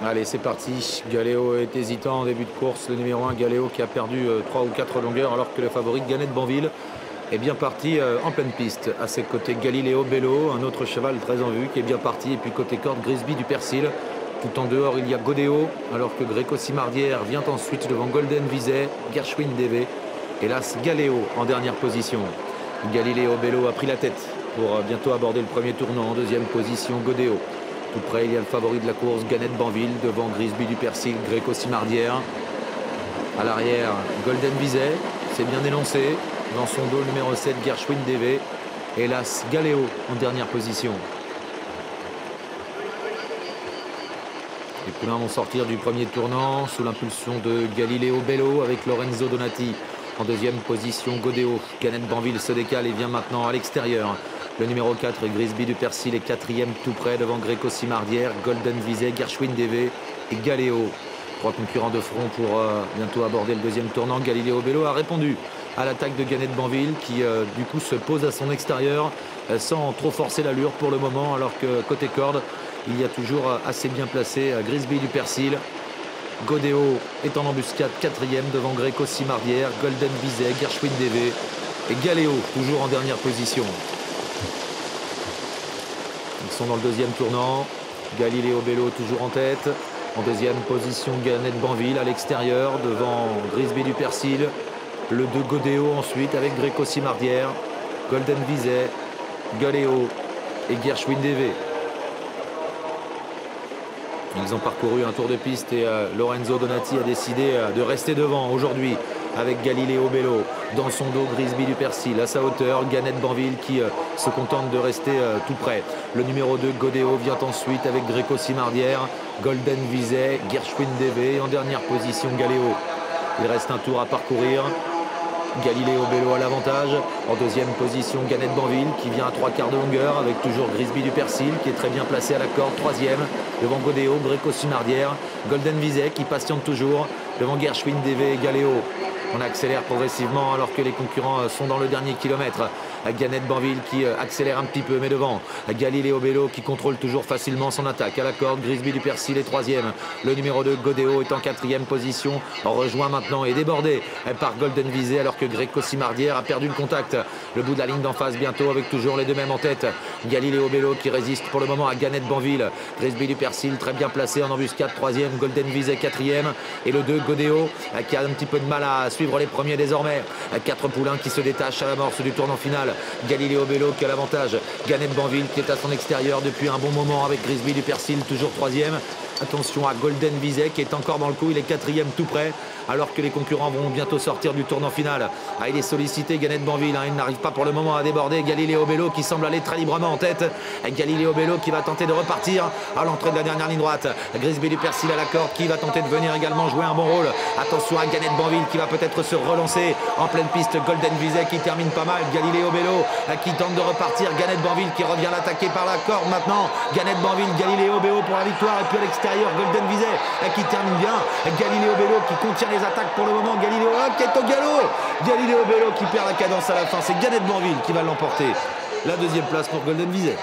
Allez, c'est parti. Galéo est hésitant en début de course. Le numéro 1, Galéo, qui a perdu 3 ou 4 longueurs, alors que le favori Gannet Banville est bien parti en pleine piste. À ses côtés, Galileo Bello, un autre cheval très en vue qui est bien parti. Et puis côté corde, Grisby du Persil. Tout en dehors, il y a Godéo, alors que Greco Simardière vient ensuite devant Golden Vizet, Gershwin DV. Hélas, Galéo en dernière position. Galileo Bello a pris la tête pour bientôt aborder le premier tournant. En deuxième position, Godéo. Tout près, il y a le favori de la course, Gannet Banville, devant Grisby du Persil, Greco Simardière. À l'arrière, Golden Vizet, c'est bien élancé. Dans son dos, numéro 7, Gershwin DV. Hélas, Galéo en dernière position. Les poulains vont sortir du premier tournant sous l'impulsion de Galileo Bello avec Lorenzo Donati. En deuxième position, Godéo. Gannet Banville se décale et vient maintenant à l'extérieur. Le numéro 4, Grisby du Persil, est quatrième tout près devant Greco Simardière, Golden Vizet, Gershwin DV et Galéo. Trois concurrents de front pour bientôt aborder le deuxième tournant. Galileo Bello a répondu à l'attaque de Gannet Banville qui du coup se pose à son extérieur sans trop forcer l'allure pour le moment, alors que côté corde, il y a toujours assez bien placé Grisby du Persil. Godéo est en embuscade quatrième devant Greco Simardière, Golden Vizet, Gershwin DV et Galéo toujours en dernière position. Ils sont dans le deuxième tournant. Galileo Bello toujours en tête. En deuxième position, Gannet Banville à l'extérieur devant Grisby du Persil. Le 2 Godéo ensuite avec Greco Simardière, Golden Vizet, Galéo et Gershwin DV. Ils ont parcouru un tour de piste et Lorenzo Donati a décidé de rester devant aujourd'hui avec Galileo Bello. Dans son dos, Grisby du Persil. À sa hauteur, Gannet Banville qui se contente de rester tout près. Le numéro 2, Godéo, vient ensuite avec Greco Simardière, Golden Vizet, Gershwin DV. En dernière position, Galéo. Il reste un tour à parcourir. Galileo Bello à l'avantage. En deuxième position, Gannet Banville qui vient à 3/4 de longueur avec toujours Grisby du Persil qui est très bien placé à la corde. Troisième devant Godéo, Greco Simardière, Golden Vizet qui patiente toujours devant Gershwin DV et Galéo. On accélère progressivement alors que les concurrents sont dans le dernier kilomètre. Gannet Banville qui accélère un petit peu, mais devant Galileo Bello qui contrôle toujours facilement son attaque. À la corde, Grisby du Persil est troisième. Le numéro 2, Godéo, est en quatrième position. Rejoint maintenant et débordé par Golden Vizet alors que Greco Simardière a perdu le contact. Le bout de la ligne d'en face bientôt avec toujours les deux mêmes en tête. Galileo Bello qui résiste pour le moment à Gannet Banville. Grisby du Persil très bien placé en embuscade, troisième. Golden Vizet quatrième. Et le 2, Godéo, qui a un petit peu de mal à suivre les premiers désormais. 4 poulains qui se détachent à l'amorce du tournant final. Galileo Bello qui a l'avantage. Gannet Banville qui est à son extérieur depuis un bon moment avec Grisby du Persil toujours troisième. Attention à Golden Vizet qui est encore dans le coup, il est quatrième tout près alors que les concurrents vont bientôt sortir du tournant final. Il est sollicité Gannet Banville, il n'arrive pas pour le moment à déborder. Galileo Bello qui semble aller très librement en tête. Galileo Bello qui va tenter de repartir à l'entrée de la dernière ligne droite. Grisby du Persil à la corde qui va tenter de venir également jouer un bon rôle. Attention à Gannet Banville qui va peut-être se relancer en pleine piste. Golden Vizet qui termine pas mal. Galileo Bello qui tente de repartir. Gannet Banville qui revient l'attaquer par la corde maintenant. Gannet Banville, Galileo Bello pour la victoire et puis à l'extérieur Golden Vizet qui termine bien. Galileo Bello qui contient les attaques pour le moment. Galileo qui est au galop. Galileo Bello qui perd la cadence à la fin. C'est Gannet Banville qui va l'emporter. La deuxième place pour Golden Vizet.